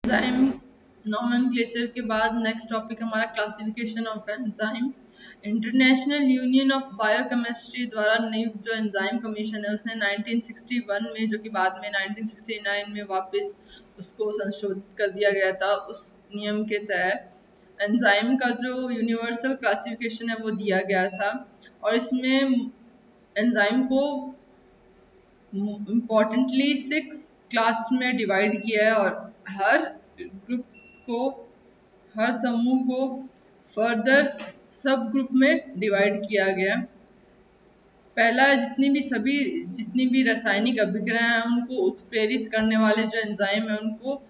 Enzyme nomenclature के बाद next topic हमारा classification of enzyme. International union of biochemistry द्वारा नियुक्त जो एंजाइम कमीशन है उसने 1961 में, जो कि बाद में 1969 में वापस उसको संशोधित कर दिया गया था, उस नियम के तहत एंजाइम का जो यूनिवर्सल क्लासिफिकेशन है वो दिया गया था। और इसमें एंजाइम को इम्पॉर्टेंटली 6 क्लास में डिवाइड किया है और हर ग्रुप को, हर समूह को फर्दर सब ग्रुप में डिवाइड किया गया। पहला, जितनी भी रासायनिक अभिक्रिया हैं उनको उत्प्रेरित करने वाले जो एंजाइम है उनको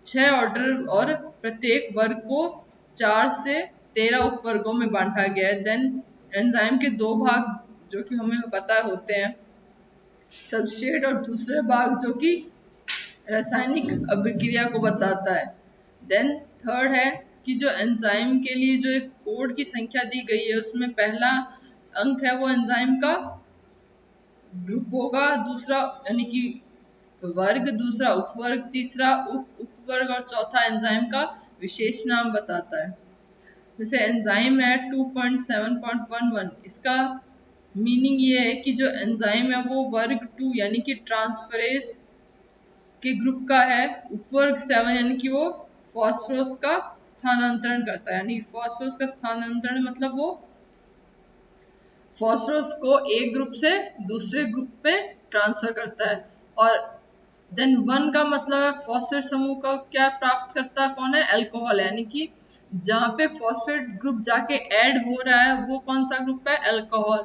6 ऑर्डर और प्रत्येक वर्ग को 4 से 13 उपवर्गों में बांटा गया है। देन एंजाइम के दो भाग जो कि हमें पता होते हैं, सबस्ट्रेट और दूसरे भाग जो कि रासायनिक अभिक्रिया को बताता है। देन थर्ड है कि जो एंजाइम के लिए जो एक कोड की संख्या दी गई है उसमें पहला अंक है वो एंजाइम का ग्रुप होगा, दूसरा यानी कि वर्ग, दूसरा उपवर्ग, तीसरा उपवर्ग और चौथा एंजाइम का विशेष नाम बताता है। जैसे एंजाइम है 2.7.11, इसका मीनिंग ये है कि जो एंजाइम है वो वर्ग 2 यानी कि ट्रांसफरेज के ग्रुप का है। उपवर्ग 7 यानी कि वो फॉस्फोरस का स्थानांतरण करता है, यानी फॉस्फोरस का स्थानांतरण मतलब वो फॉस्फोरस को एक ग्रुप से दूसरे ग्रुप में ट्रांसफर करता है। और देन 1 का मतलब है फॉस्फेट समूह का क्या प्राप्त करता है, कौन है, अल्कोहल, यानी कि जहाँ पे फॉस्फेट ग्रुप जाके ऐड हो रहा है वो कौन सा ग्रुप है, अल्कोहल।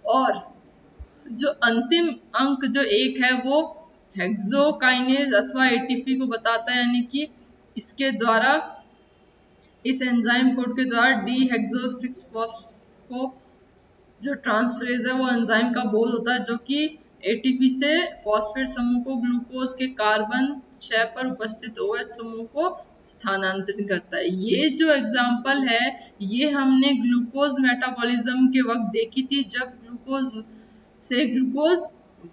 और जो अंतिम अंक जो एक है वो हेक्सोकाइनेज अथवा एटीपी को बताता है, यानी कि इसके द्वारा, इस एंजाइम कोड के द्वारा डीहेक्सो 6 फॉस्फो जो ट्रांसफरेज है वो एंजाइम का बोध होता है, जो कि एटीपी से फॉस्फेट समूह को ग्लूकोज के कार्बन 6 पर उपस्थित OH समूह को स्थानांतरित करता है। ये जो एग्जाम्पल है ये हमने ग्लूकोज मेटाबॉलिज्म के वक्त देखी थी, जब ग्लूकोज से ग्लूकोज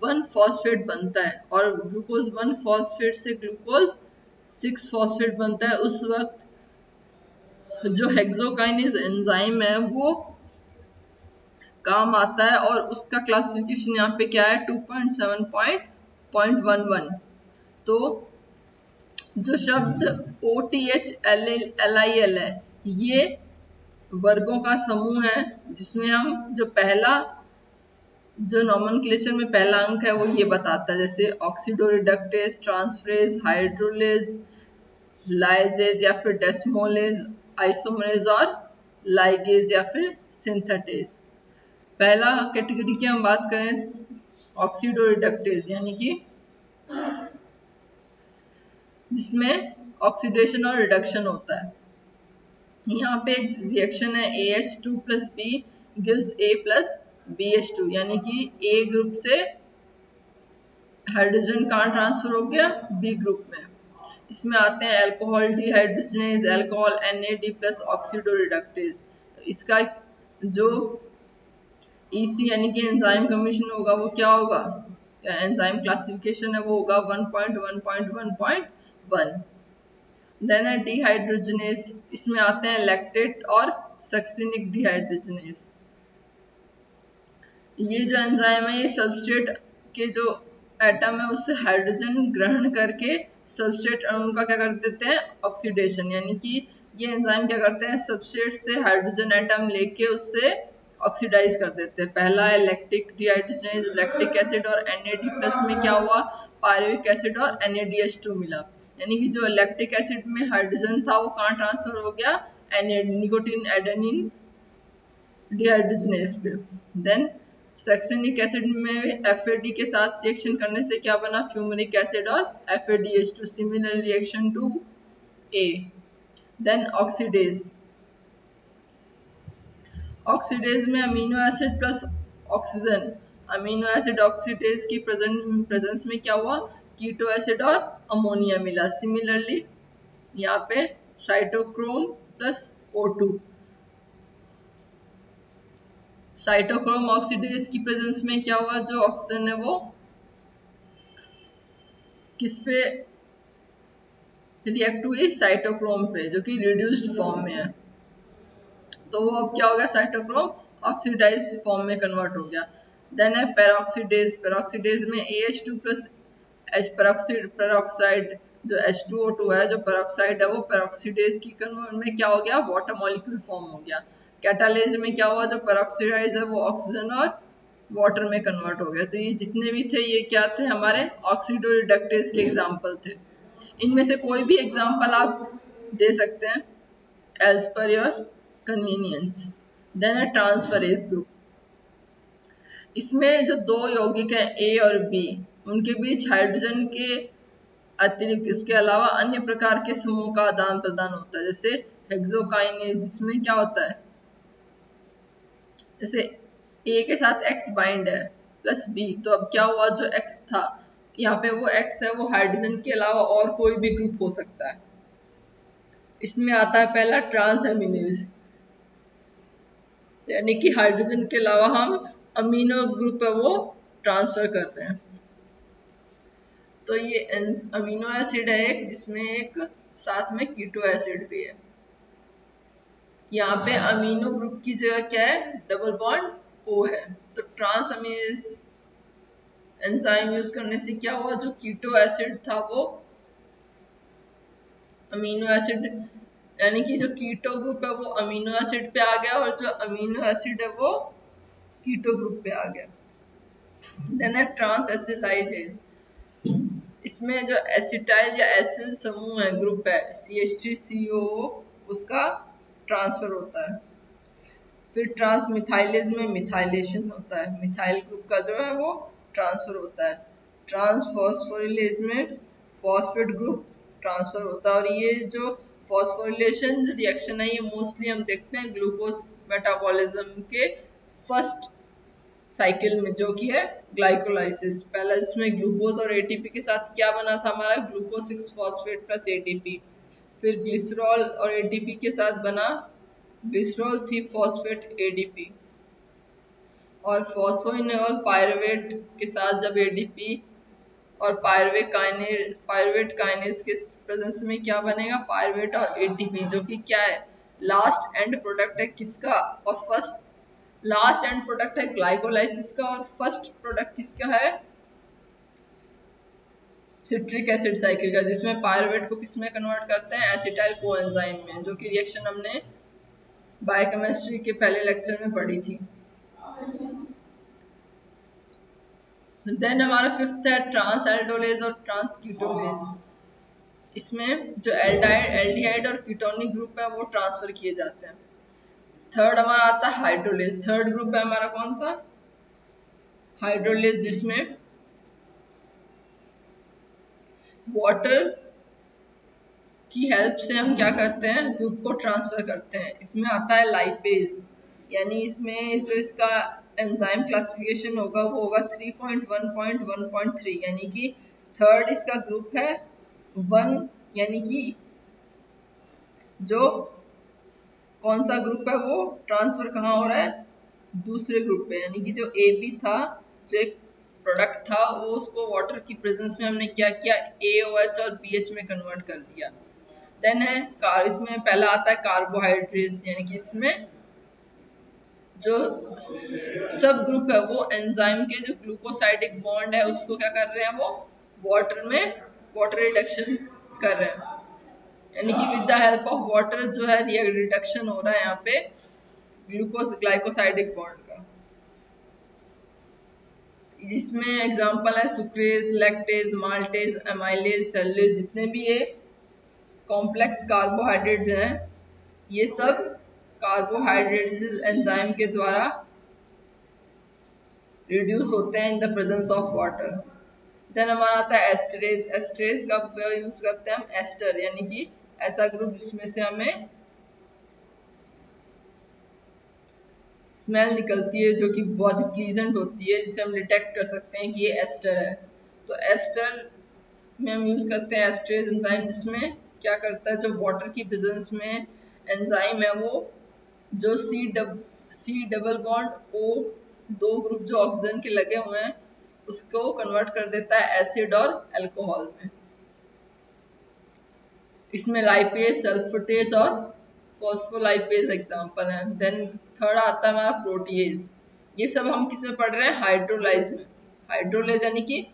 1 फॉस्फेट बनता है और ग्लूकोज 1 फॉस्फेट से ग्लूकोज 6 फॉस्फेट बनता है। उस वक्त जो हेक्सोकाइनेज एंजाइम है वो काम आता है और उसका क्लासिफिकेशन यहाँ पे क्या है, 2.7.11। तो जो शब्द OTHLIL है ये वर्गों का समूह है, जिसमें हम जो पहला जो नोमेनक्लेचर में पहला अंक है वो ये बताता है, जैसे ऑक्सीडोरिडक्टेज, ट्रांसफरेज, हाइड्रोलेज, लाइजेज या फिर डेस्मोलेज, आइसोमरेज और लाइगेज या फिर सिंथेटेज। पहला कैटेगरी की हम बात करें ऑक्सीडोरिडक्टेज, यानी कि जिसमें ऑक्सीडेशन और रिडक्शन होता है। यहाँ पे एक रिएक्शन है AH2 plus B gives A plus BH2, यानी कि A ग्रुप से हाइड्रोजन कहाँ ट्रांसफर हो गया, B ग्रुप में। इसमें आते हैं alcohol dehydrogenase, alcohol NAD plus oxidoreductase. इसका जो EC यानी कि एंजाइम कमीशन होगा वो क्या होगा, एंजाइम क्लासिफिकेशन है वो होगा 1.1.1.1। देन है डिहाइड्रोजनेज, इसमें आते हैं लैक्टेट और सक्सिनिक डिहाइड्रोजनेज। ये जो एंजाइम है ये सबस्ट्रेट के जो एटम है उससे हाइड्रोजन ग्रहण करके सबस्ट्रेट अणु का क्या कर देते हैं, ऑक्सीडेशन, यानी कि ये एंजाइम क्या करते हैं, सबस्ट्रेट से हाइड्रोजन एटम लेके उससे ऑक्सीडाइज कर देते हैं। पहला है लैक्टिक डिहाइड्रोजनेज, लैक्टिक एसिड और NAD प्लस में क्या हुआ, पायरुविक एसिड और NADH2 मिला, यानी कि जो लैक्टिक एसिड में हाइड्रोजन था वो कहाँ ट्रांसफर हो गया, निकोटीन एडेनिन डिहाइड्रोजनेज पे। देन सक्सिनिक एसिड में FAD के साथ रिएक्शन करने से क्या बना, फ्यूमरिक एसिड और FADH2, similar reaction to A। Then oxidase, oxidase में amino acid plus oxygen, amino acid oxidase की प्रेजेंस में क्या हुआ, कीटो एसिड और अमोनिया मिला। सिमिलरली यहाँ पे cytochrome plus O2, cytochrome oxidase की प्रेजेंस में क्या हुआ, जो ऑक्सीजन है वो किस पे रिएक्ट हुई साइटोक्रोम पे जो कि रिड्यूस्ड फॉर्म में है, तो वो अब क्या हो गया, साइटोक्रोम ऑक्सीडाइज फॉर्म में कन्वर्ट हो गया। देन है पेरोक्सीडेज, पेरोक्सीडेज में AH2 प्लस एच पेरोक्साइड जो H2O2 है, जो पेरोक्साइड है वो पेरोक्सीडेज की कन्वर्ट में क्या हो गया, वाटर मॉलिक्यूल फॉर्म हो गया। कैटालेज में क्या हुआ, जो पेरोक्सीडाइज है वो ऑक्सीजन और वाटर में कन्वर्ट हो गया। तो ये जितने भी थे ये क्या थे, हमारे ऑक्सीडो रिडक्टेज के एग्जाम्पल थे। इनमें से कोई भी एग्जाम्पल आप दे सकते हैं as per your convenience. Then है ट्रांसफरेज ग्रुप, इसमें जो दो यौगिक हैं ए और बी, उनके बीच हाइड्रोजन के अतिरिक्त इसके अलावा अन्य प्रकार के समूह का आदान प्रदान होता है, जैसे हेक्सोकाइनेज, जिसमें क्या होता है, जैसे ए के साथ एक्स बाइंड है प्लस बी, तो अब क्या हुआ, जो एक्स था यहाँ पे वो एक्स है वो हाइड्रोजन के अलावा और कोई भी ग्रुप हो सकता है। इसमें आता है पहला ट्रांस अमीनेज, यानी कि हाइड्रोजन के अलावा हम अमीनो ग्रुप है वो ट्रांसफर कर रहे हैं। तो ये अमीनो एसिड है एक, जिसमें एक साथ में कीटो एसिड भी है। यहाँ पे अमीनो ग्रुप की जगह क्या है, डबल बॉन्ड ओ है। तो ट्रांस अमीनेज एंजाइम यूज करने से क्या हुआ, जो कीटो एसिड था वो अमीनो एसिड, यानी कि जो कीटो ग्रुप है वो अमीनो एसिड पे आ गया और जो अमीनो एसिड है वो कीटो ग्रुप पे आ गया। देन है ट्रांस एसिलाइडेज, इसमें जो एसिटाइल या एसिल समूह है, ग्रुप है CH3COO, उसका ट्रांसफर होता है। फिर ट्रांस मिथाइलेज में मिथाइलेशन होता है, मिथाइल ग्रुप का जो है वो ट्रांसफर होता है। ट्रांस फॉस्फोरिलेज में फॉस्फेट ग्रुप ट्रांसफर होता है। और ये जो फॉस्फोरिलेशन रिएक्शन है ये मोस्टली हम देखते हैं ग्लूकोज मेटाबॉलिज्म के फर्स्ट साइकिल में, जो कि है ग्लाइकोलाइसिस। पहला इसमें ग्लूकोज और एटीपी के साथ क्या बना था हमारा, ग्लूकोज 6 फॉस्फेट प्लस एटीपी। फिर ग्लिसरॉल और एटीपी के साथ बना ग्लिसरॉल 3 फॉस्फेट एडीपी। और फॉस्फोइनोल पायरुवेट के साथ जब एडीपी और पायरुवेट काइनेज के प्रेजेंस में क्या बनेगा, पायरुवेट और एटीपी, जो कि क्या है, लास्ट एंड प्रोडक्ट है किसका, और फर्स्ट लास्ट एंड प्रोडक्ट है ग्लाइकोलाइसिस का, और फर्स्ट प्रोडक्ट किसका है, सिट्रिक एसिड साइकिल का, जिसमें पायरुवेट को किस में कन्वर्ट करते हैं, एसिटाइल कोएंजाइम में, जो कि रिएक्शन हमने बायोकेमिस्ट्री के पहले लेक्चर में पढ़ी थी। देन हमारा फिफ्थ है ट्रांस एल्डोलेज और ट्रांस कीटोलेज, इसमें जो एल्डिहाइड और कीटोनिक ग्रुप है वो ट्रांसफर किए जाते हैं। थर्ड हमारा आता है हाइड्रोलेज, थर्ड ग्रुप है हमारा कौन सा, हाइड्रोलेज, जिसमें वाटर की हेल्प से हम क्या करते हैं, ग्रुप को ट्रांसफर करते हैं। इसमें आता है लाइपेज, यानी इसमें जो इसका एंजाइम क्लासिफिकेशन होगा वो होगा 3.1.1.3, यानी कि थर्ड इसका ग्रुप है 1, यानी कि जो कौन सा ग्रुप है वो ट्रांसफर कहाँ हो रहा है, दूसरे ग्रुप पे, यानी कि जो AB था, जो एक प्रोडक्ट था, वो उसको वाटर की प्रेजेंस में हमने क्या किया, AOH और BH में कन्वर्ट कर दिया। देन है इसमें पहला आता है कार्बोहाइड्रेट्स, यानी कि इसमें जो सब ग्रुप है वो एंजाइम के जो ग्लूकोसाइडिक बॉन्ड है उसको क्या कर रहे हैं, वो वाटर में वाटर रिडक्शन कर रहे हैं, यानी कि with the help of water जो है रिडक्शन हो रहा है यहाँ पे ग्लूकोज ग्लाइकोसाइडिक बॉन्ड का। इसमें एग्जांपल है sucrase, lactase, maltase, amylase, cellulase, जितने भी ये कॉम्प्लेक्स कार्बोहाइड्रेट हैं, ये सब कार्बोहाइड्रेट एंजाइम के द्वारा रिड्यूस होते हैं in the presence of water. Then हमारा आता है एस्टरेज, एस्टरेज का यूज करते हैं हम एस्टर, यानी कि ऐसा ग्रुप जिसमें से हमें स्मेल निकलती है जो कि बहुत ही प्लीजेंट होती है, जिसे हम डिटेक्ट कर सकते हैं कि ये एस्टर है। तो एस्टर में हम यूज करते हैं एस्टरेज एंजाइम, जिसमें क्या करता है, जो वाटर की प्रेजेंस में एंजाइम है वो जो सी डबल बॉन्ड ओ, दो ग्रुप जो ऑक्सीजन के लगे हुए हैं उसको कन्वर्ट कर देता है एसिड और अल्कोहल में। इसमें लाइपेज, सल्फेटेज और फॉस्फोलाइपेज एग्जांपल हैं। देन थर्ड आता है हमारा प्रोटीएज। ये सब हम किस में पढ़ रहे हैं? हाइड्रोलाइज में। हाइड्रोलाइज यानी कि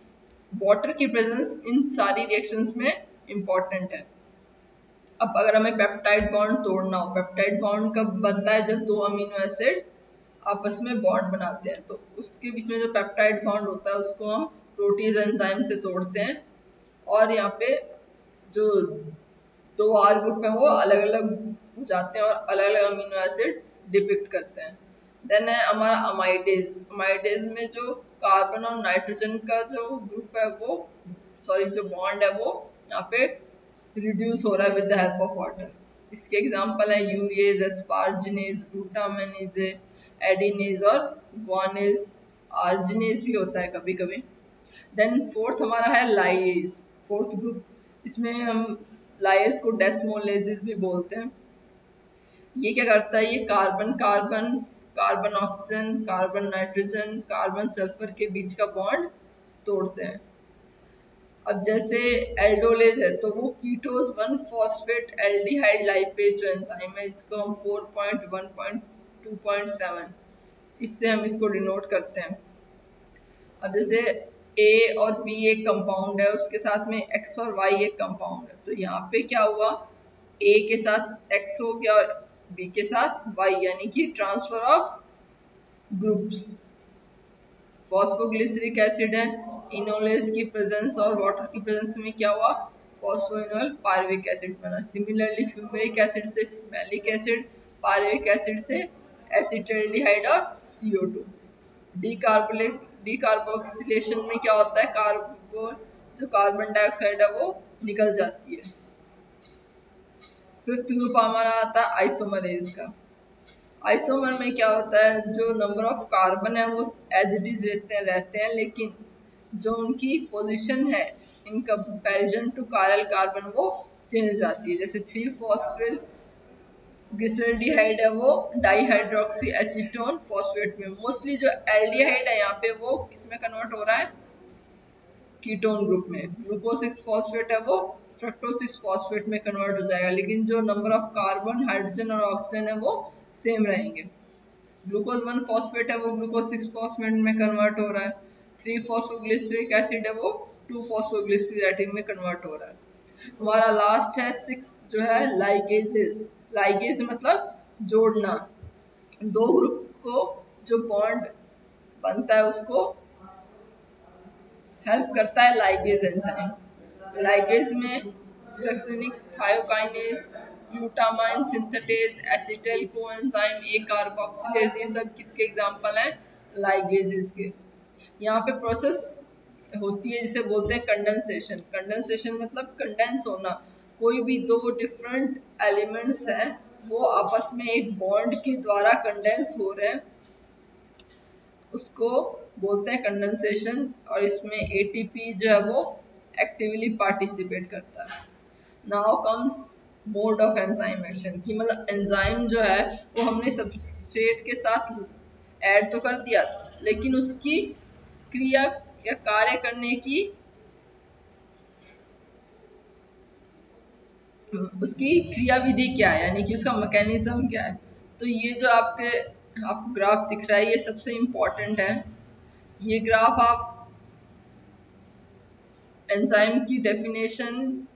वाटर की प्रेजेंस इन सारी रिएक्शंस में इंपॉर्टेंट है। अब अगर हमें पेप्टाइड बॉन्ड तोड़ना हो, पेप्टाइड बॉन्ड कब बनता है? जब दो अमीनो एसिड आपस में बॉन्ड बनाते हैं, तो उसके बीच में जो पेप्टाइड बॉन्ड होता है उसको हम प्रोटीज एंजाइम से तोड़ते हैं। और यहाँ पे जो दो आर ग्रुप है वो अलग अलग हो जाते हैं और अलग अलग अमीनो एसिड डिपिक्ट करते हैं। देन है हमारा अमाइडेज। अमाइडेज में जो कार्बन और नाइट्रोजन का जो ग्रुप है वो, सॉरी जो बॉन्ड है वो यहाँ पे रिड्यूस हो रहा है with the help of water. इसके एग्जांपल है यूरिएज, एस्पार्जिनेज, ग्लूटामेनेज, एडिनेज और ग्वानेज। आर्जिनेज भी होता है कभी कभी। देन फोर्थ हमारा है लाइएज, फोर्थ ग्रुप। इसमें हम लाइएज को डेस्मोलेजिस भी बोलते हैं। ये क्या करता है? ये carbon carbon, carbon oxygen, carbon nitrogen, carbon sulphur के बीच का बॉन्ड तोड़ते हैं। अब जैसे एल्डोलेज है तो वो कीटोज 1 फॉस्फेट एल्डिहाइड लाइपेज जो एंजाइम है, इसको हम 4.1.2.7 इससे हम इसको डिनोट करते हैं। अब जैसे ए और बी एक कंपाउंड है, उसके साथ में एक्स और वाई एक कंपाउंड है, तो यहाँ पे क्या हुआ? ए के साथ एक्स हो गया और बी के साथ वाई, यानी कि transfer of groups. Phosphoglyceric acid है, इनोलेज की प्रेजेंस और वाटर की प्रेजेंस में क्या हुआ? फॉस्फोइनोल पायरुविक एसिड बना। सिमिलरली फ्यूमेरिक एसिड से मैलिक एसिड, पायरुविक एसिड से एसिटाल्डिहाइड और CO2। डीकार्बोक्सिलेशन में क्या होता है? जो कार्बन डाइऑक्साइड है वो निकल जाती है। फिफ्थ ग्रुप हमारा आता है आइसोमरेज का। आइसोमर में क्या होता है? जो नंबर ऑफ कार्बन है वो एज इट इज रहते हैं, लेकिन जो उनकी पोजीशन है in comparison to chiral carbon वो चेंज हो जाती है। जैसे 3 फॉस्फेट ग्लिसरल्डिहाइड है वो डाइहाइड्रोक्सी एसीटोन फॉस्फेट में, मोस्टली जो एल्डिहाइड है यहाँ पे वो किस में कन्वर्ट हो रहा है? कीटोन ग्रुप में। ग्लूकोज 6 फॉस्फेट है वो फ्रक्टोज 6 फॉस्फेट में कन्वर्ट हो जाएगा, लेकिन जो नंबर ऑफ कार्बन, हाइड्रोजन और ऑक्सीजन है वो सेम रहेंगे। ग्लूकोज 1 फॉस्फेट है वो ग्लूकोज 6 फॉस्फेट में कन्वर्ट हो रहा है। 3 फॉस्फोग्लिसरिक एसिड है वो 2 फॉस्फोग्लिसरेटिन में कन्वर्ट हो रहा है। हमारा लास्ट है 6 जो है लाइगेजेस। लाइगेज मतलब जोड़ना। दो ग्रुप को जो बॉन्ड बनता है उसको हेल्प करता है लाइगेज एंजाइम। लाइगेज में succinic thiokinase, glutamine synthetase, acetyl coenzyme, A carboxylase, ये सब किसके एग्जांपल हैं? लाइगेजेस के। यहाँ पे प्रोसेस होती है जिसे बोलते हैं कंडेंसेशन। कंडेंसेशन मतलब कंडेंस होना। कोई भी दो डिफरेंट एलिमेंट्स हैं वो आपस में एक बॉन्ड के द्वारा कंडेंस हो रहे हैं, उसको बोलते हैं कंडेंसेशन। और इसमें ATP जो है वो एक्टिवली पार्टिसिपेट करता है। Now comes mode of enzyme action, कि मतलब एंजाइम जो है वो हमने सबस्ट्रेट के साथ ऐड तो कर दिया, लेकिन उसकी क्रिया या कार्य करने की उसकी क्रिया विधि क्या है, यानी कि उसका मैकेनिज्म क्या है। तो ये जो आपको ग्राफ दिख रहा है ये सबसे इम्पोर्टेंट है। ये ग्राफ आप एंजाइम की डेफिनेशन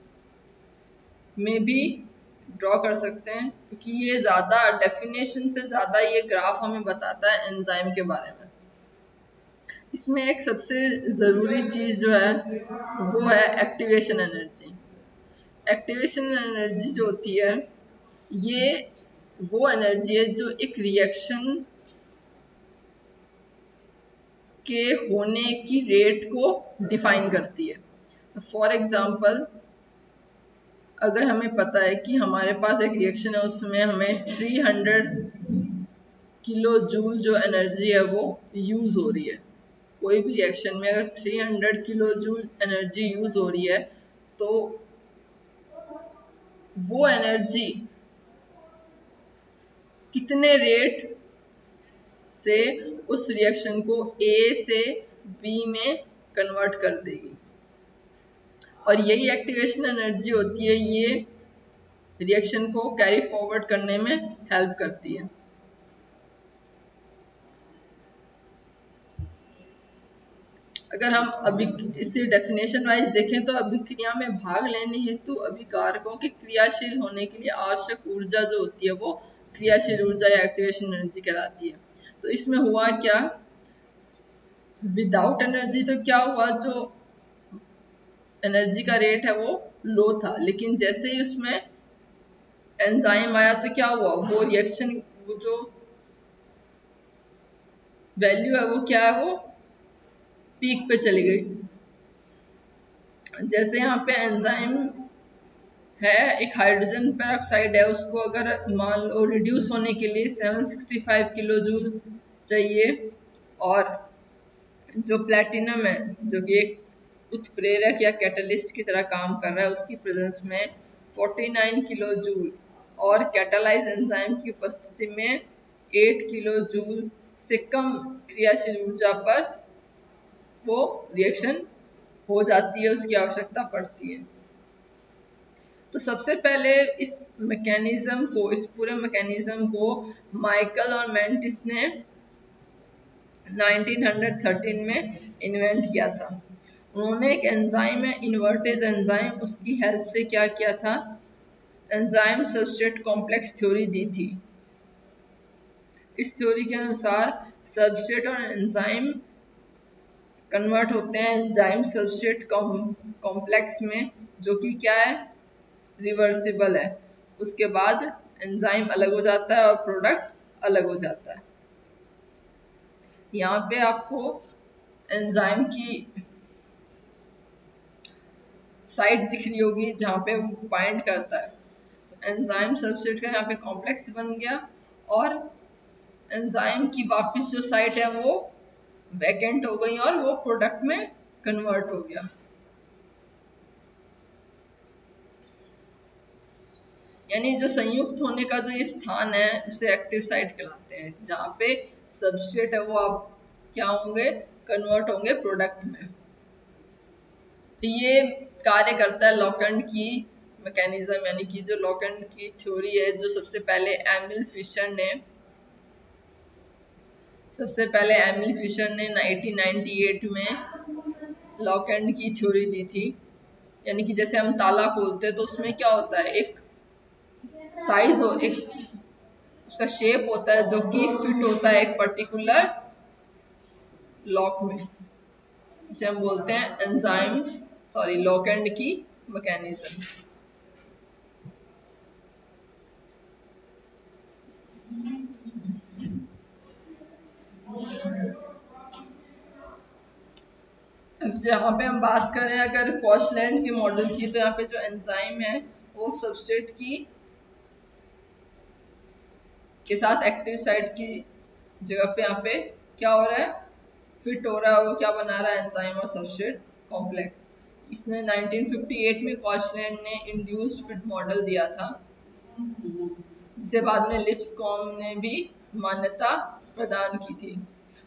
में भी ड्रॉ कर सकते हैं, क्योंकि ये ज़्यादा डेफिनेशन से ज़्यादा ये ग्राफ हमें बताता है एंजाइम के बारे में। इसमें एक सबसे ज़रूरी चीज़ जो है वो है एक्टिवेशन एनर्जी। एक्टिवेशन एनर्जी जो होती है ये वो एनर्जी है जो एक रिएक्शन के होने की रेट को डिफाइन करती है। फॉर एग्जाम्पल, अगर हमें पता है कि हमारे पास एक रिएक्शन है उसमें हमें 300 किलो जूल जो एनर्जी है वो यूज़ हो रही है। कोई भी रिएक्शन में अगर 300 किलो जूल एनर्जी यूज़ हो रही है तो वो एनर्जी कितने रेट से उस रिएक्शन को A से B में कन्वर्ट कर देगी। और यही एक्टिवेशन एनर्जी होती है, ये रिएक्शन को कैरी फॉरवर्ड करने में हेल्प करती है। अगर हम अभी इसी डेफिनेशन वाइज देखें तो अभिक्रिया में भाग लेने हेतु अभिकारकों के क्रियाशील होने के लिए आवश्यक ऊर्जा जो होती है वो क्रियाशील ऊर्जा या एक्टिवेशन एनर्जी कहलाती है। तो इसमें हुआ क्या, विदाउट एनर्जी तो क्या हुआ, जो एनर्जी का रेट है वो लो था, लेकिन जैसे ही उसमें एंजाइम आया तो क्या हुआ, वो रिएक्शन, वो जो वैल्यू है वो क्या है, वो पीक पे चली गई। जैसे यहाँ पे एंजाइम है, एक हाइड्रोजन पेरोक्साइड है, उसको अगर मान लो रिड्यूस होने के लिए 765 किलो जूल चाहिए, और जो प्लेटिनम है जो कि एक उत्प्रेरक या कैटलिस्ट की तरह काम कर रहा है, उसकी प्रेजेंस में 49 किलो जूल और कैटालाइज एंजाइम की उपस्थिति में 8 किलो जूल से कम क्रियाशील ऊर्जा पर वो रिएक्शन हो जाती है, उसकी आवश्यकता पड़ती है। तो सबसे पहले इस मैकेनिज्म को, इस पूरे मैकेनिज्म को माइकल और मेंटिस ने 1913 में इन्वेंट किया था। उन्होंने एक एंजाइम है इन्वर्टेज एंजाइम, उसकी हेल्प से क्या किया था, एंजाइम सबस्ट्रेट कॉम्प्लेक्स थ्योरी दी थी। इस थ्योरी के अनुसार सबस्ट्रेट और एंजाइम कन्वर्ट होते हैं एंजाइम सबस्ट्रेट कॉम्प्लेक्स में, जो कि क्या है, रिवर्सिबल है। उसके बाद एंजाइम अलग हो जाता है और प्रोडक्ट अलग हो जाता है। यहाँ पे आपको एंजाइम की साइट दिख रही होगी जहाँ पे वो बाइंड करता है। तो एंजाइम सबस्ट्रेट का यहाँ पे कॉम्प्लेक्स बन गया, और एंजाइम की वापस जो साइट है वो वैकेंट हो गई और वो प्रोडक्ट में कन्वर्ट हो गया। यानी जो संयुक्त होने का जो ये स्थान है उसे एक्टिव साइट कहलाते हैं, जहाँ पे सबस्ट्रेट है वो आप क्या होंगे, कन्वर्ट होंगे प्रोडक्ट में। ये कार्य करता है लॉकएंड की मैकेनिज्म, यानी कि जो लॉकएंड की थ्योरी है, जो सबसे पहले एमिल फिशर ने 1998 में लॉकएंड की थ्योरी दी थी। यानी कि जैसे हम ताला खोलते हैं तो उसमें क्या होता है, एक साइज हो, एक उसका शेप होता है जो कि फिट होता है एक पर्टिकुलर लॉक में, जिसे हम बोलते हैं एंजाइम लॉकएंड की मैकेनिज्म। अब जहाँ पे हम बात करें अगर कॉशलैंड के मॉडल की, तो यहाँ पे जो एंजाइम है वो सबस्ट्रेट की के साथ एक्टिव साइट की जगह पे यहाँ पे क्या हो रहा है, फिट हो रहा है, वो क्या बना रहा है, एंजाइम और सबस्ट्रेट कॉम्प्लेक्स। इसने 1958 में कॉशलैंड ने इंड्यूस्ड फिट मॉडल दिया था, जिसे बाद में लिप्सकॉम ने भी मान्यता प्रदान की थी।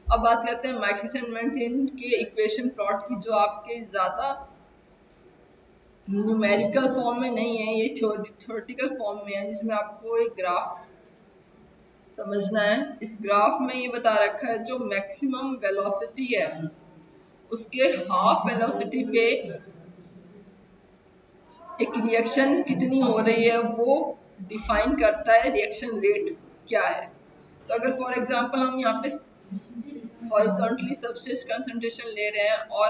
अब बात करते हैं मैक्सिस एंड मेंटेन के इक्वेशन प्लॉट की, जो आपके ज़्यादा न्यूमेरिकल फॉर्म में नहीं है, ये थ्योरेटिकल फॉर्म में है, जिसमें आपको एक ग्राफ समझना है। इस ग्राफ में ये बता रखा है जो मैक्सिमम वेलोसिटी है उसके हाफ वेलोसिटी पे एक रिएक्शन कितनी हो रही है वो डिफाइन करता है रिएक्शन रेट क्या है। तो अगर फॉर एग्जांपल हम यहाँ पे हॉरिजॉन्टली सबस्ट्रेट कंसंट्रेशन ले रहे हैं और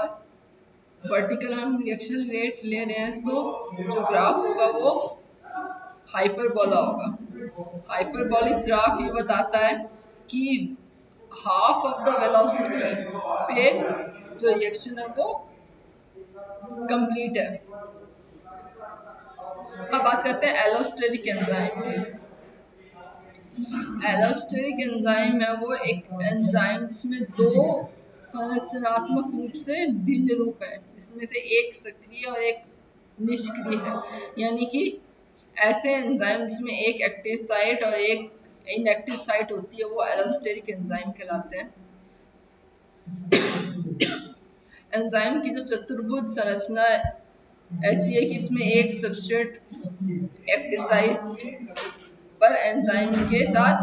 वर्टिकल हम रिएक्शन रेट ले रहे हैं, तो जो ग्राफ होगा वो हाइपरबोला होगा। हाइपरबोलिक ग्राफ ये बताता है कि हाफ ऑफ द वेलोसिटी पे जो रिएक्शन है वो कंप्लीट है। अब बात करते हैं एलोस्टेरिक एंजाइम की। एलोस्टेरिक एंजाइम है वो एक एंजाइम जिसमें दो संरचनात्मक रूप से भिन्न रूप है, जिसमें से एक सक्रिय और एक निष्क्रिय है। यानी कि ऐसे एंजाइम जिसमें एक एक्टिव साइट और एक इनएक्टिव साइट होती है वो एलोस्टेरिक एंजाइम कहलाते हैं। एंजाइम की जो चतुर्भुज संरचना ऐसी है कि इसमें एक सबस्ट्रेट एक्टिव साइट पर एंजाइम के साथ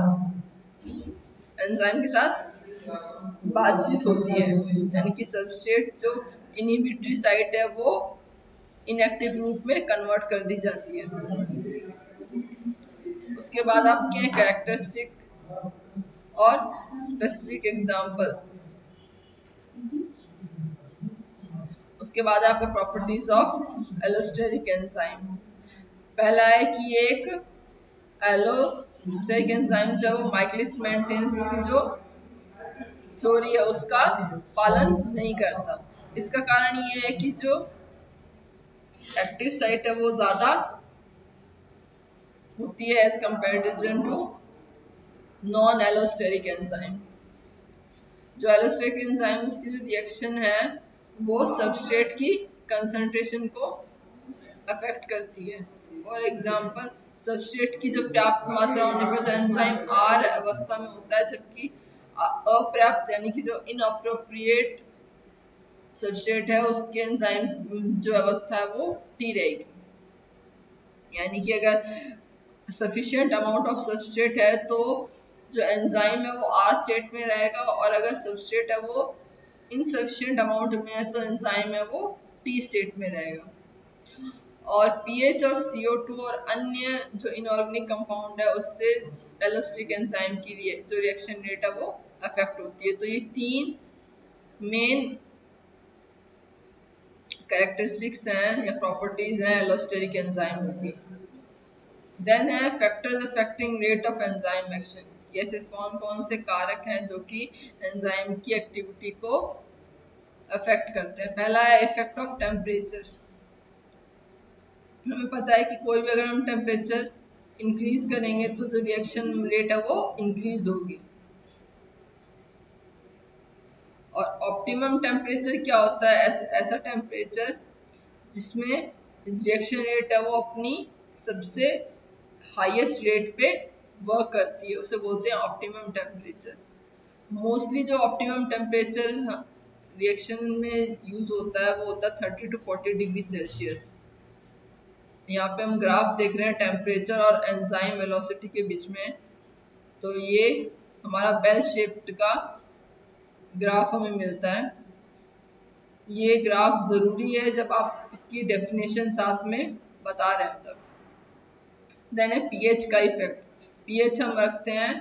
बातचीत होती है, यानी कि सबस्ट्रेट जो इनहिबिटरी साइट है वो इनएक्टिव ग्रुप में कन्वर्ट कर दी जाती है। उसके बाद आपके हैं कैरेक्टरिस्टिक और स्पेसिफिक एग्जाम्पल। उसके बाद है आपका प्रॉपर्टीज ऑफ एलोस्टेरिक एंजाइम। पहला है कि एक एलोस्टेरिक एंजाइम जो है वो माइकलिस मेंटेन की जो थ्योरी है उसका पालन नहीं करता। इसका कारण ये है कि जो एक्टिव साइट है वो ज्यादा होती है as comparison to non allosteric enzyme. जो एलोस्टेरिक एंजाइम की जो रिएक्शन है वो सबस्ट्रेट की कंसंट्रेशन को अफेक्ट करती है। फॉर एग्जांपल सबस्ट्रेट की जो पर्याप्त मात्रा होने पर जो एंजाइम आर अवस्था में होता है, जबकि अपर्याप्त यानी कि जो इनअप्रोप्रिएट सबस्ट्रेट है उसके एंजाइम जो अवस्था है वो टी रहेगी। यानी कि अगर सफिशिएंट अमाउंट ऑफ सबस्ट्रेट है तो जो एंजाइम है वो आर स्टेट में रहेगा, और अगर सबस्ट्रेट है वो इनसफिशिएंट अमाउंट में है तो एंजाइम है वो टी स्टेट में रहेगा। और पीएच और CO2 और अन्य जो इनऑर्गेनिक कंपाउंड है उससे एलोस्टिक एंजाइम की जो रिएक्शन रेट है वो अफेक्ट होती है। तो ये तीन मेन कैरेक्टरिस्टिक्स हैं या प्रॉपर्टीज हैं एलोस्टेरिक एंजाइम्स की। देन है factors affecting rate of enzyme action. ऐसे कौन कौन से कारक हैं जो कि एंजाइम की एक्टिविटी को अफेक्ट करते हैं। पहला है इफेक्ट ऑफ टेम्परेचर। हमें पता है कि कोई भी अगर हम टेम्परेचर इंक्रीज करेंगे तो जो रिएक्शन रेट है वो इंक्रीज होगी। और ऑप्टिमम टेम्परेचर क्या होता है? ऐसा टेम्परेचर जिसमें रिएक्शन रेट है वो अपनी सबसे हाईएस्ट रेट पे वर्क करती है, उसे बोलते हैं ऑप्टिमम टेम्परेचर। मोस्टली जो ऑप्टिमम टेम्परेचर रिएक्शन में यूज होता है वो होता है 30 to 40 डिग्री सेल्सियस। यहाँ पे हम ग्राफ देख रहे हैं टेम्परेचर और एंजाइम वेलोसिटी के बीच में। तो ये हमारा बेल शेप्ड का ग्राफ हमें मिलता है। ये ग्राफ जरूरी है जब आप इसकी डेफिनेशन साथ में बता रहे हैं तब। देन है पीएच का इफेक्ट। पीएच हम रखते हैं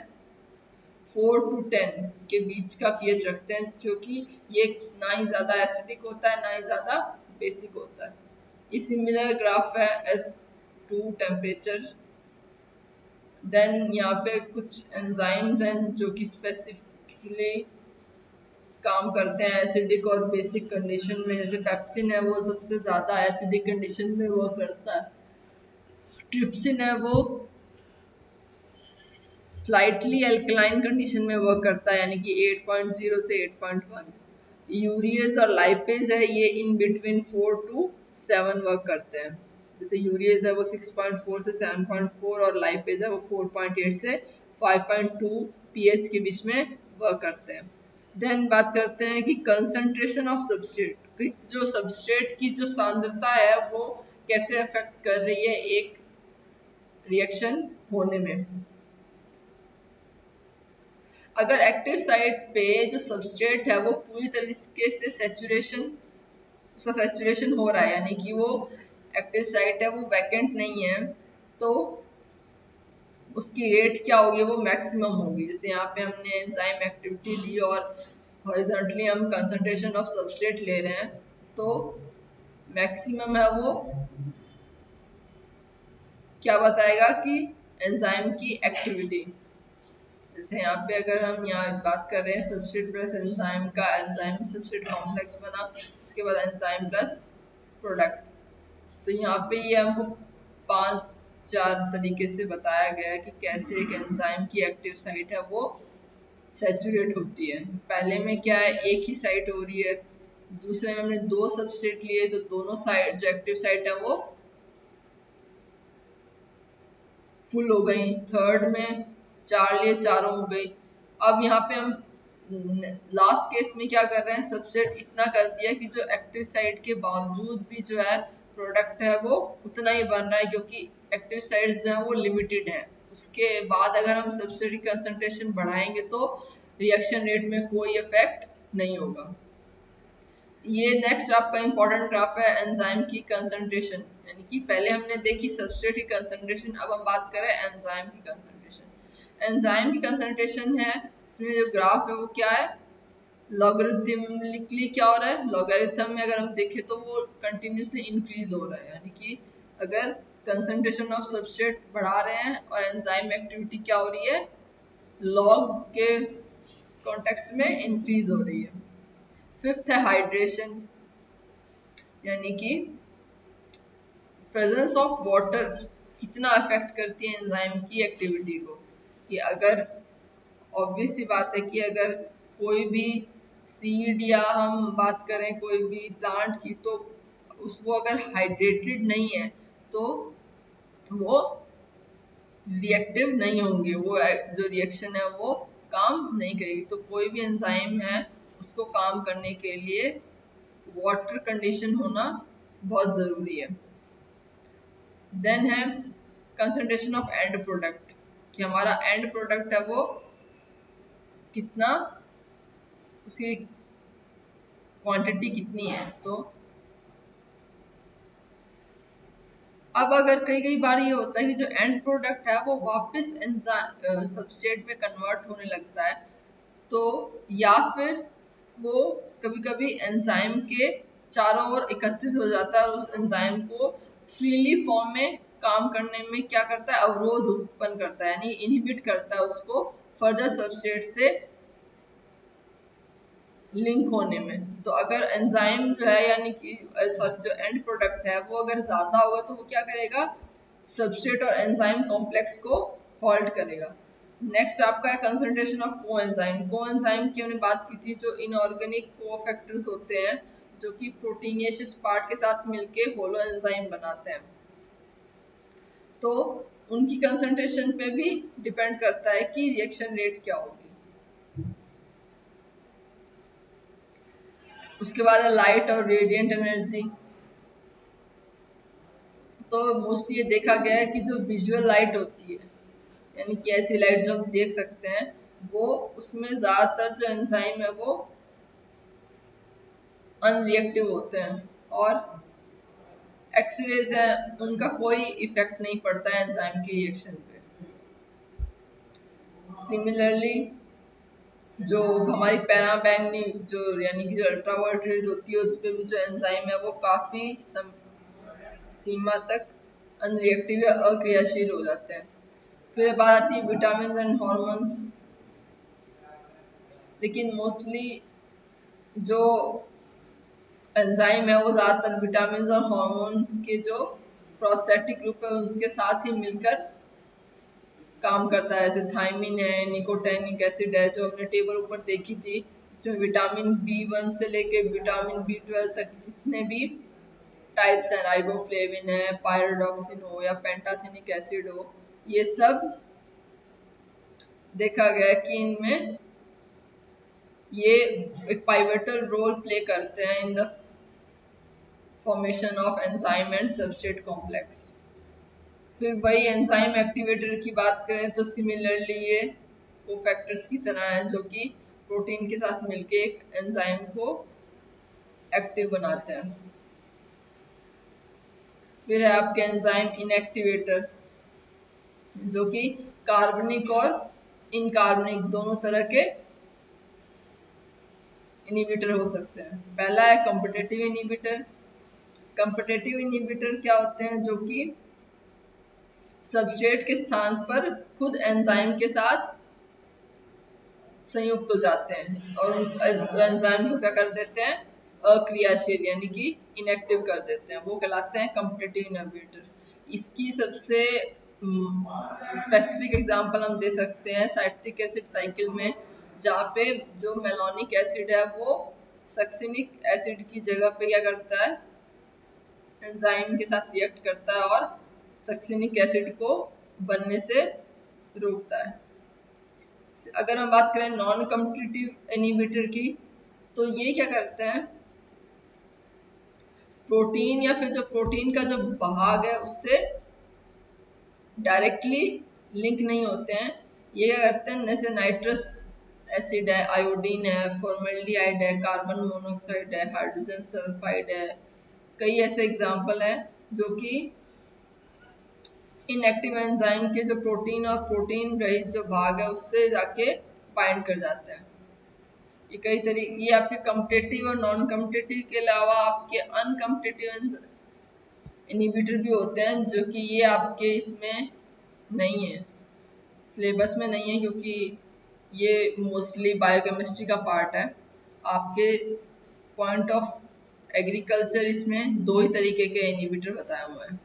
4 to 10 के बीच का पीएच रखते हैं, जो कि ये ना ही ज्यादा एसिडिक होता है ना ही ज्यादा बेसिक होता है। ये सिमिलर ग्राफ है एज टू टेम्परेचर। देन यहाँ पे कुछ एंजाइम्स हैं जो कि स्पेसिफिकली काम करते हैं एसिडिक और बेसिक कंडीशन में। जैसे पेप्सिन है वो सबसे ज्यादा एसिडिक कंडीशन में वर्क करता है। ट्रिप्सिन है वो स्लाइटली एल्कलाइन कंडीशन में वर्क करता है, यानी कि 8.0 से 8.1। यूरियज और लाइपेज है ये इन बिटवीन 4 to 7 वर्क करते हैं। जैसे यूरियज है वो 6.4 से 7.4 और लाइपेज है वो 4.8 से 5.2 पीएच के बीच में वर्क करते हैं। देन बात करते हैं कि कंसंट्रेशन ऑफ सबस्ट्रेट, जो सबस्ट्रेट की जो सांद्रता है वो कैसे अफेक्ट कर रही है एक रिएक्शन होने में। अगर एक्टिव साइट पे जो सबस्ट्रेट है वो पूरी तरीके से उसका सैचुरेशन हो रहा है, यानी कि वो एक्टिव साइट है वो वैकेंट नहीं है, तो उसकी रेट क्या होगी? वो मैक्सिमम होगी। जैसे यहाँ पे हमने एंजाइम एक्टिविटी ली और हॉरिजॉन्टली हम कंसंट्रेशन ऑफ सबस्ट्रेट ले रहे हैं, तो मैक्सिमम है वो क्या बताएगा कि एंजाइम की एक्टिविटी। जैसे यहाँ पे अगर हम यहाँ बात कर रहे हैं सबस्ट्रेट प्लस एंजाइम का, एंजाइम सबस्ट्रेट कॉम्प्लेक्स बना, उसके बाद एंजाइम प्लस प्रोडक्ट। तो यहाँ पे ये हमको 5-4 तरीके से बताया गया है कि कैसे एक एंजाइम की एक्टिव साइट है वो सैचुरेट होती है। पहले में क्या है, एक ही साइट हो रही है। दूसरे में हमने 2 सबस्ट्रेट लिए, जो दोनों साइड जो एक्टिव साइट है वो फुल हो गई। थर्ड में 4 लिए, चारों हो गई। अब यहाँ पे हम लास्ट केस में क्या कर रहे हैं, सबसेट इतना कर दिया कि जो एक्टिव साइट के बावजूद भी जो है प्रोडक्ट है वो उतना ही बन रहा है, क्योंकि एक्टिव साइट्स जो है वो लिमिटेड है। उसके बाद अगर हम सब्सिडी कंसंट्रेशन बढ़ाएंगे तो रिएक्शन रेट में कोई इफेक्ट नहीं होगा। ये नेक्स्ट आपका इंपॉर्टेंट ग्राफ है एंजाइम की कंसंट्रेशन, यानी कि पहले हमने देखी सबस्ट्रेट की कंसंट्रेशन, अब हम बात करें एंजाइम की कंसंट्रेशन। एंजाइम की कंसंट्रेशन है, इसमें जो ग्राफ है वो क्या है, लॉगरिथमिकली क्या हो रहा है, लॉगरिथम में अगर हम देखें तो वो कंटिन्यूसली इंक्रीज हो रहा है, यानी कि अगर कंसंट्रेशन ऑफ सबस्ट्रेट बढ़ा रहे हैं और एंजाइम एक्टिविटी क्या हो रही है, लॉग के कॉन्टेक्स्ट में इंक्रीज हो रही है। फिफ्थ है हाइड्रेशन, यानी कि प्रेजेंस ऑफ वाटर कितना अफेक्ट करती है एंजाइम की एक्टिविटी को। कि अगर ऑब्वियस सी बात है कि अगर कोई भी सीड या हम बात करें कोई भी प्लांट की, तो उसको अगर हाइड्रेटेड नहीं है तो वो रिएक्टिव नहीं होंगे, वो जो रिएक्शन है वो काम नहीं करेगी। तो कोई भी एंजाइम है उसको काम करने के लिए वाटर कंडीशन होना बहुत ज़रूरी है। देन है कंसंट्रेशन ऑफ एंड प्रोडक्ट, कि हमारा एंड प्रोडक्ट है वो कितना, उसकी क्वांटिटी कितनी है। तो अब अगर कई कई बार ये होता है कि जो एंड प्रोडक्ट है वो वापस सबस्ट्रेट में कन्वर्ट होने लगता है, तो या फिर वो कभी कभी एंजाइम के चारों ओर एकत्रित हो जाता है और उस एंजाइम को फ्रीली फॉर्म में काम करने में क्या करता है, अवरोध उत्पन्न करता है, यानी इनहिबिट करता है उसको फर्दर सबस्ट्रेट से लिंक होने में। तो अगर एंजाइम जो है यानी कि सॉरी जो एंड प्रोडक्ट है वो अगर ज्यादा होगा तो वो क्या करेगा, सबस्ट्रेट और एंजाइम कॉम्प्लेक्स को हॉल्ट करेगा। नेक्स्ट आपका है कंसंट्रेशन ऑफ कोएंजाइम। कोएंजाइम की हमने बात की थी, जो इनऑर्गेनिक कोफैक्टर्स होते हैं जो कि प्रोटीनियस पार्ट के साथ मिलके होलो एंजाइम बनाते हैं। तो उनकी कंसंट्रेशन पे भी डिपेंड करता है कि रिएक्शन रेट क्या होगी। उसके बाद है लाइट और रेडिएंट एनर्जी। तो मोस्टली ये देखा गया है कि जो विजुअल लाइट होती है, यानी कि ऐसी लाइट जो हम देख सकते हैं, वो उसमें ज्यादातर जो एंजाइम है वो अनरिएक्टिव होते हैं, और एक्सरेज है उनका कोई इफेक्ट नहीं पड़ता है एंजाइम की रिएक्शन पे। सिमिलरली जो हमारी पैराबैंगनी जो यानी कि जो अल्ट्रावायलेट रेज होती है उस पर भी जो एंजाइम है वो काफी सीमा तक अनरिएक्टिव या अक्रियाशील हो जाते हैं। फिर बात आती है विटामिन एंड हॉर्मोन्स। लेकिन मोस्टली जो एंजाइम है वो ज्यादातर विटामिन और हॉर्मोन्स के जो प्रोस्थेटिक ग्रुप है उनके साथ ही मिलकर काम करता है। जैसे थायमिन है, निकोटेनिक एसिड है, जो हमने टेबल ऊपर देखी थी, इसमें विटामिन B1 से लेके विटामिन B12 तक जितने भी टाइप्स हैं, राइबोफ्लेविन है, पायरोडॉक्सिन हो या पेंटाथेनिक एसिड हो, ये सब देखा गया कि इनमें ये एक पाइवेटल रोल प्ले करते हैं in the formation of enzyme and substrate complex. फिर वही एंजाइम एक्टिवेटर की बात करें तो सिमिलरली ये कोफैक्टर्स की तरह है जो कि प्रोटीन के साथ मिलके एक एंजाइम को एक्टिव बनाते हैं। फिर है आपके एंजाइम इनएक्टिवेटर, जो कि कार्बनिक और इनकार्बनिक दोनों तरह के इनिबिटर हो सकते हैं। पहला है कॉम्पिटिटिव इनिबिटर। कॉम्पिटिटिव इनिबिटर क्या होते हैं, जो कि सबस्ट्रेट के स्थान पर खुद एंजाइम के साथ संयुक्त हो जाते हैं और एंजाइम को क्या कर देते हैं, अक्रियाशील यानी कि इनएक्टिव कर देते हैं। वो कहलाते हैं कॉम्पिटिटिव इनहिबिटर। इसकी सबसे स्पेसिफिक एग्जांपल हम दे सकते हैं साइट्रिक एसिड साइकिल में, जहाँ पे जो मेलोनिक एसिड है वो सक्सिनिक एसिड की जगह पे क्या करता है, एंजाइम के साथ रिएक्ट करता है और सक्सिनिक एसिड को बनने से रोकता है। अगर हम बात करें नॉन कॉम्पिटिटिव इनहिबिटर की, तो ये क्या करते हैं, प्रोटीन या फिर जो प्रोटीन का जो भाग है उससे डायरेक्टली लिंक नहीं होते हैं। ये क्या करते हैं, जैसे नाइट्रस एसिड है, आयोडीन है, फॉर्मेल्डिहाइड है, कार्बन मोनोऑक्साइड है, हाइड्रोजन सल्फाइड है, कई ऐसे एग्जाम्पल हैं जो कि इनएक्टिव एंजाइम के जो प्रोटीन और प्रोटीन रहित जो भाग है उससे जाके बाइंड कर जाता है। ये कई तरीके, ये आपके कम्पिटेटिव और नॉन कम्पिटेटिव के अलावा आपके अनकम्पिटेटिव इनहिबिटर भी होते हैं, जो कि ये आपके इसमें नहीं है, सिलेबस में नहीं है, क्योंकि ये मोस्टली बायोकेमिस्ट्री का पार्ट है। आपके पॉइंट ऑफ एग्रीकल्चर इसमें दो ही तरीके के इनहिबिटर बताए हुए हैं।